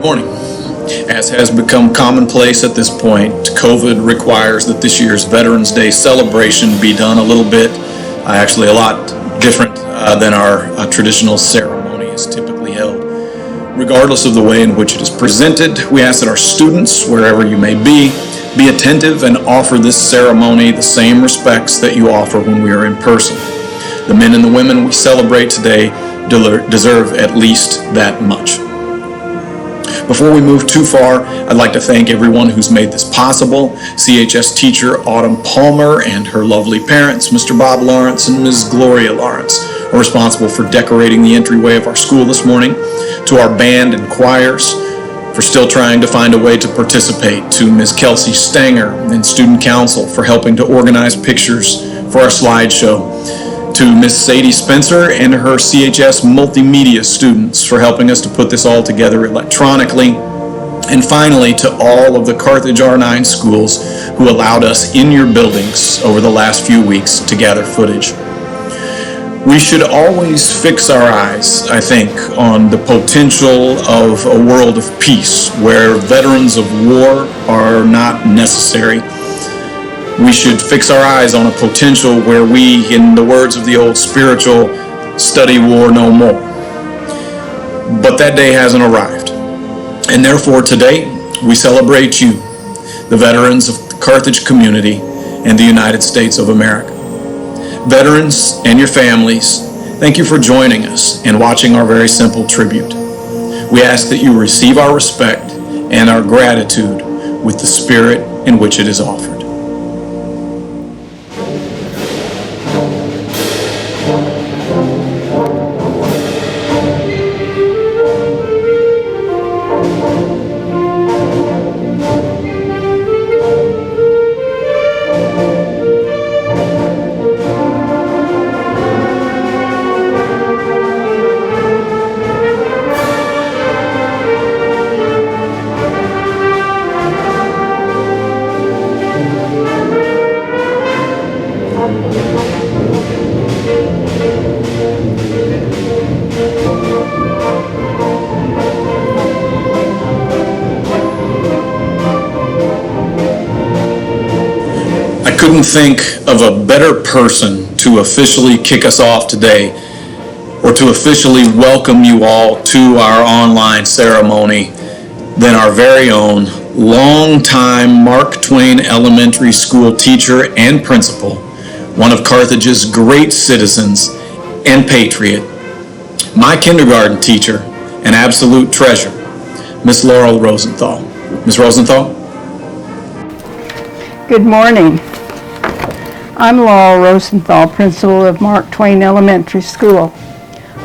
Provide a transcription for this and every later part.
Morning. As has become commonplace at this point, COVID requires that this year's Veterans Day celebration be done a little bit, actually a lot different than our traditional ceremony is typically held. Regardless of the way in which it is presented, we ask that our students, wherever you may be attentive and offer this ceremony the same respects that you offer when we are in person. The men and the women we celebrate today deserve at least that much. Before we move too far, I'd like to thank everyone who's made this possible. CHS teacher Autumn Palmer and her lovely parents, Mr. Bob Lawrence and Ms. Gloria Lawrence, are responsible for decorating the entryway of our school this morning. To our band and choirs for still trying to find a way to participate. To Ms. Kelsey Stanger and Student Council for helping to organize pictures for our slideshow. To Ms. Sadie Spencer and her CHS Multimedia students for helping us to put this all together electronically. And finally, to all of the Carthage R-9 schools who allowed us in your buildings over the last few weeks to gather footage. We should always fix our eyes, I think, on the potential of a world of peace where veterans of war are not necessary. We should fix our eyes on a potential where we, in the words of the old spiritual, study war no more. But that day hasn't arrived. And therefore today, we celebrate you, the veterans of the Carthage community and the United States of America. Veterans and your families, thank you for joining us and watching our very simple tribute. We ask that you receive our respect and our gratitude with the spirit in which it is offered. I couldn't think of a better person to officially kick us off today or to officially welcome you all to our online ceremony than our very own longtime Mark Twain Elementary School teacher and principal, one of Carthage's great citizens and patriot, my kindergarten teacher, an absolute treasure, Miss Laurel Rosenthal. Ms. Rosenthal? Good morning. I'm Laurel Rosenthal, principal of Mark Twain Elementary School.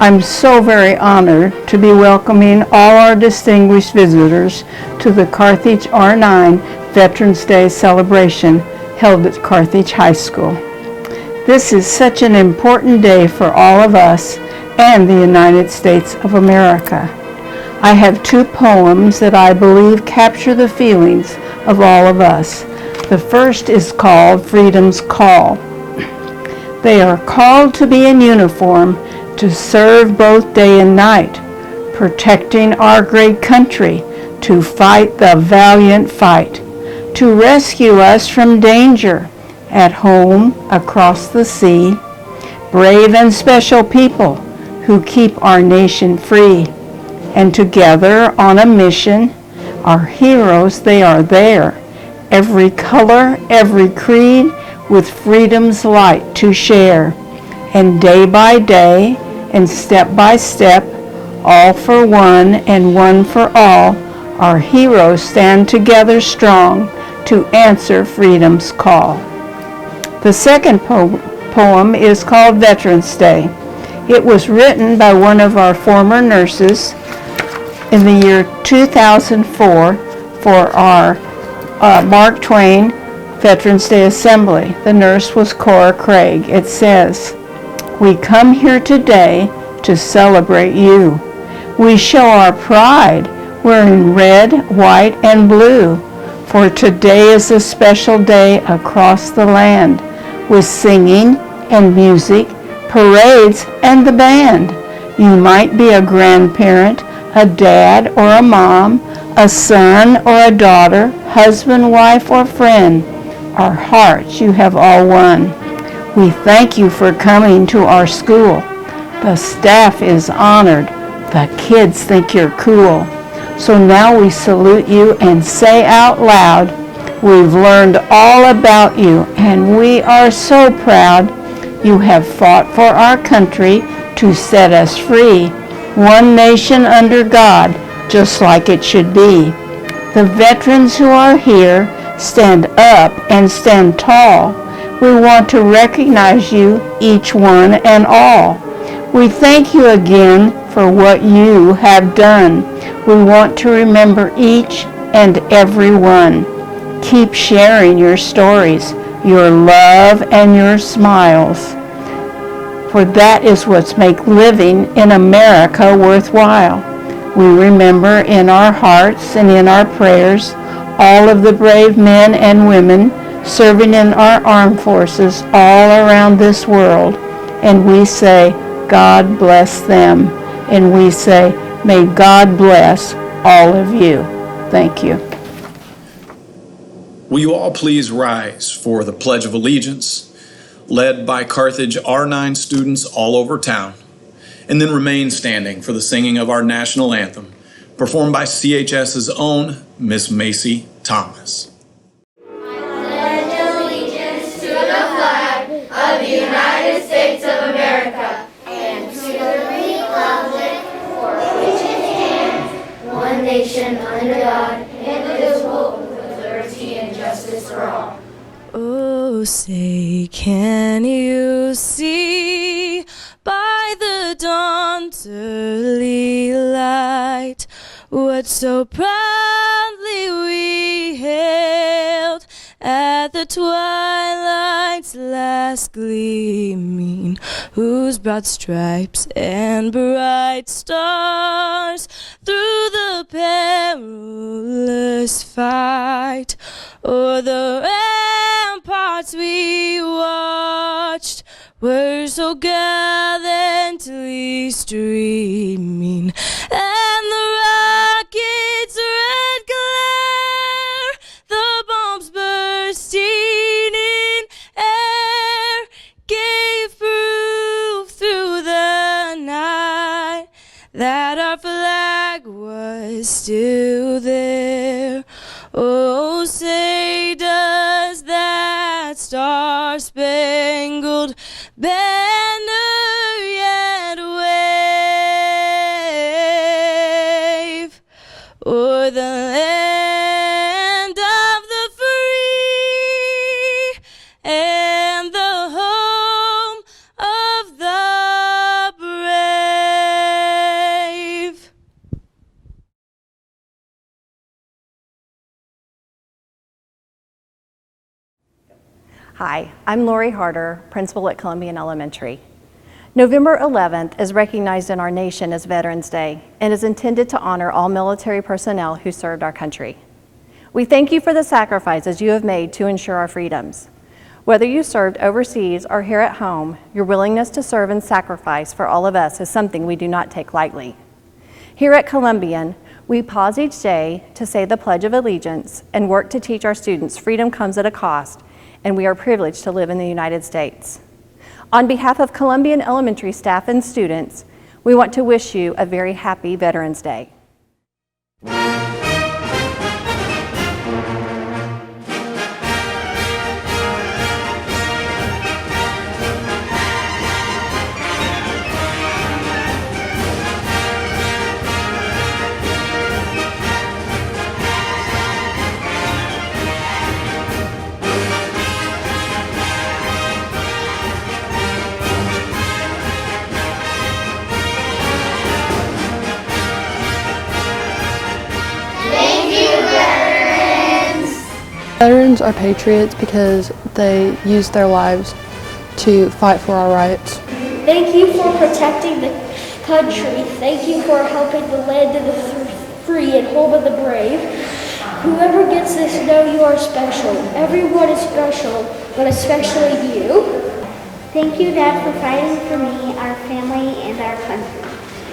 I'm so very honored to be welcoming all our distinguished visitors to the Carthage R-9 Veterans Day celebration held at Carthage High School. This is such an important day for all of us and the United States of America. I have two poems that I believe capture the feelings of all of us. The first is called Freedom's Call. They are called to be in uniform to serve both day and night, protecting our great country, to fight the valiant fight, to rescue us from danger at home, across the sea, brave and special people who keep our nation free. And together on a mission, our heroes, they are there, every color, every creed, with freedom's light to share. And day by day, and step by step, all for one and one for all, our heroes stand together strong to answer freedom's call. The second poem is called Veterans Day. It was written by one of our former nurses in the year 2004 for our Mark Twain Veterans Day Assembly. The nurse was Cora Craig. It says, "We come here today to celebrate you. We show our pride wearing red, white, and blue, for today is a special day across the land, with singing and music, parades, and the band. You might be a grandparent, a dad, or a mom, a son or a daughter, husband, wife, or friend. Our hearts you have all won. We thank you for coming to our school. The staff is honored. The kids think you're cool. So now we salute you and say out loud, we've learned all about you and we are so proud. You have fought for our country to set us free. One nation under God, just like it should be. The veterans who are here stand up and stand tall. We want to recognize you, each one and all. We thank you again for what you have done. We want to remember each and every one. Keep sharing your stories, your love, and your smiles. For that is what makes living in America worthwhile. We remember in our hearts and in our prayers all of the brave men and women serving in our armed forces all around this world. And we say, God bless them. And we say, may God bless all of you. Thank you. Will you all please rise for the Pledge of Allegiance, led by Carthage R-9 students all over town, and then remain standing for the singing of our national anthem, performed by CHS's own Miss Macy Thomas. Nation under God, indivisible, with liberty and justice for all. Oh, say, can you see by the dawn's early light what so proudly we hailed at the twilight's last gleaming, whose broad stripes and bright stars through the perilous fight o'er the ramparts we watched were so gallantly streaming, and the rocket's red glare, the bombs bursting in air, gave proof through the night that our flag was still there. Oh, say does that star-spangled banner yet wave o'er the land of the free and the home of the brave? Hi, I'm Lori Harder, principal at Columbian Elementary. November 11th is recognized in our nation as Veterans Day and is intended to honor all military personnel who served our country. We thank you for the sacrifices you have made to ensure our freedoms. Whether you served overseas or here at home, your willingness to serve and sacrifice for all of us is something we do not take lightly. Here at Columbian, we pause each day to say the Pledge of Allegiance and work to teach our students freedom comes at a cost, and we are privileged to live in the United States. On behalf of Columbian Elementary staff and students, we want to wish you a very happy Veterans Day. Veterans are patriots because they use their lives to fight for our rights. Thank you for protecting the country. Thank you for helping the land of the free and home of the brave. Whoever gets this, know you are special. Everyone is special, but especially you. Thank you, Dad, for fighting for me, our family, and our country.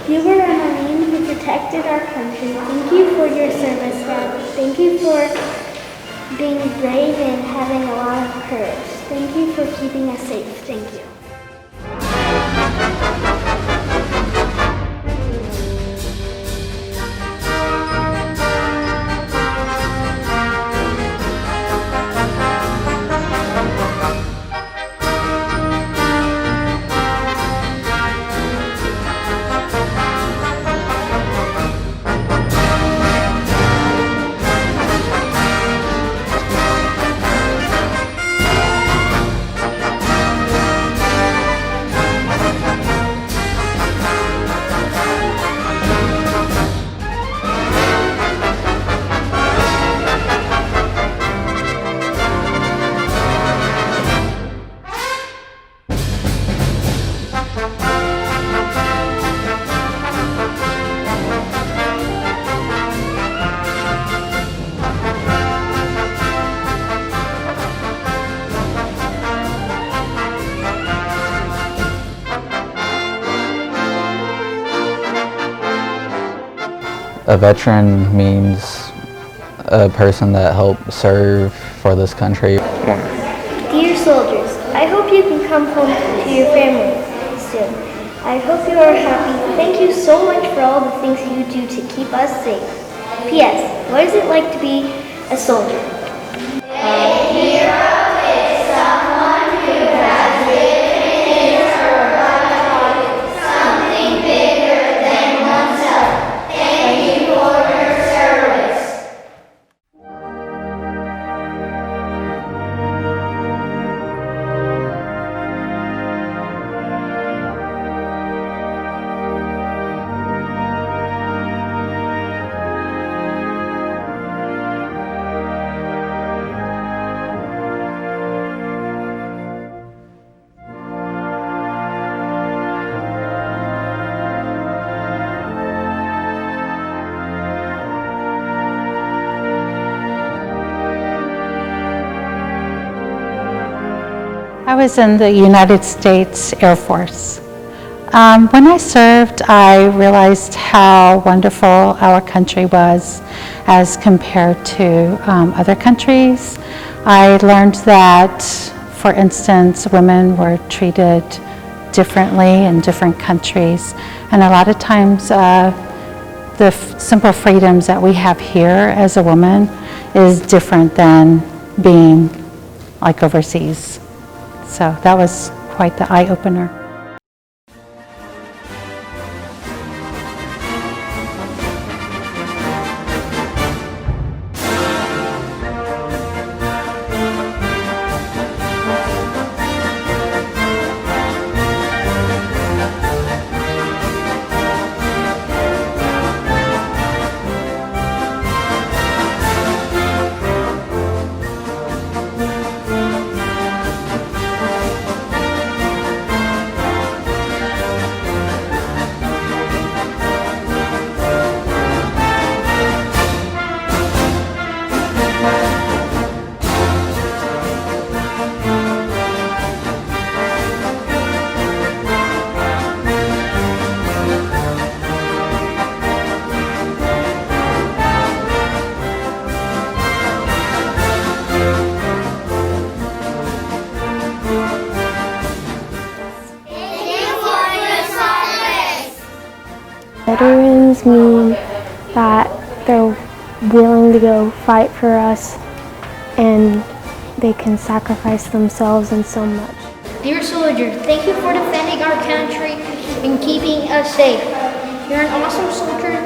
You were a Marine who protected our country. Thank you for your service, Dad. Thank you for being brave and having a lot of courage. Thank you for keeping us safe. Thank you. A veteran means a person that helped serve for this country. Dear soldiers, I hope you can come home to your family soon. I hope you are happy. Thank you so much for all the things you do to keep us safe. P.S. What is it like to be a soldier? I was in the United States Air Force. When I served, I realized how wonderful our country was as compared to other countries. I learned that, for instance, women were treated differently in different countries, and a lot of times the simple freedoms that we have here as a woman is different than being like overseas. So that was quite the eye-opener. Veterans mean that they're willing to go fight for us and they can sacrifice themselves and so much. Dear soldier, thank you for defending our country and keeping us safe. You're an awesome soldier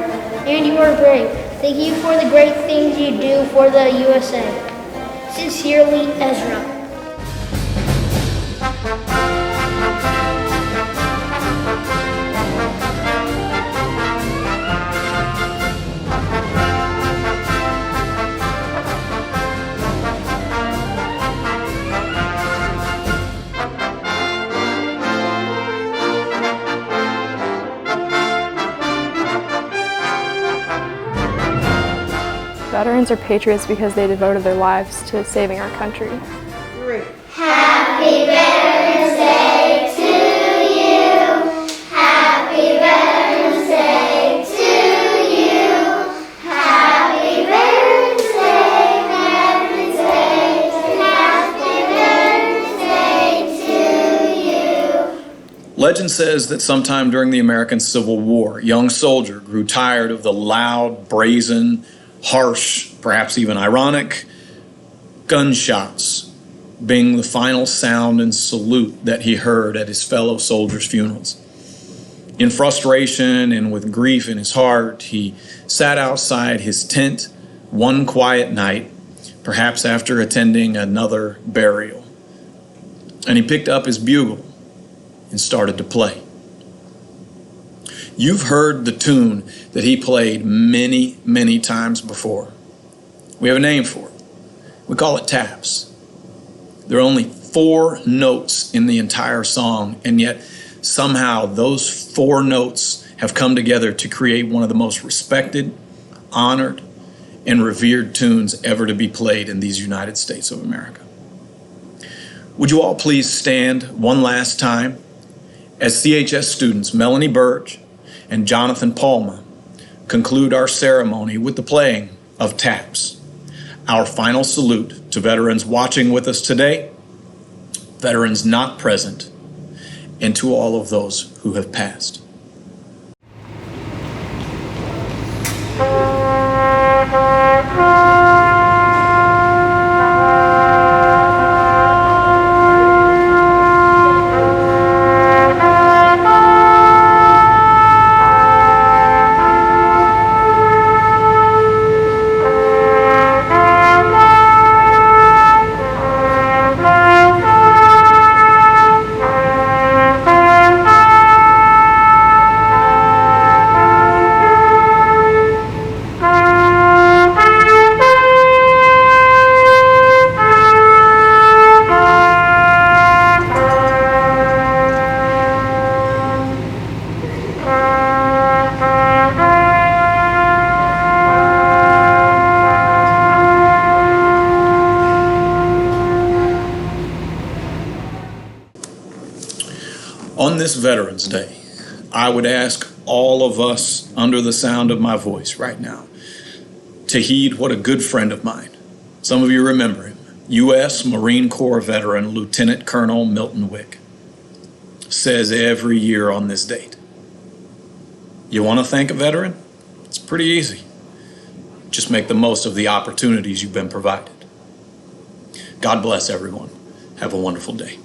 and you are brave. Thank you for the great things you do for the USA. Sincerely, Ezra. Veterans are patriots because they devoted their lives to saving our country. Happy Veterans Day to you. Happy Veterans Day. Legend says that sometime during the American Civil War, a young soldier grew tired of the loud, brazen, harsh, perhaps even ironic gunshots being the final sound and salute that he heard at his fellow soldiers' funerals. In frustration and with grief in his heart, he sat outside his tent one quiet night, perhaps after attending another burial, and he picked up his bugle and started to play. You've heard the tune that he played many, many times before. We have a name for it. We call it taps. There are only 4 notes in the entire song, and yet somehow those 4 notes have come together to create one of the most respected, honored, and revered tunes ever to be played in these United States of America. Would you all please stand one last time as CHS students Melanie Burge and Jonathan Palma conclude our ceremony with the playing of taps, our final salute to veterans watching with us today, veterans not present, and to all of those who have passed. On this Veterans Day, I would ask all of us under the sound of my voice right now to heed what a good friend of mine, some of you remember him, U.S. Marine Corps veteran Lieutenant Colonel Milton Wick, says every year on this date. You want to thank a veteran? It's pretty easy. Just make the most of the opportunities you've been provided. God bless everyone. Have a wonderful day.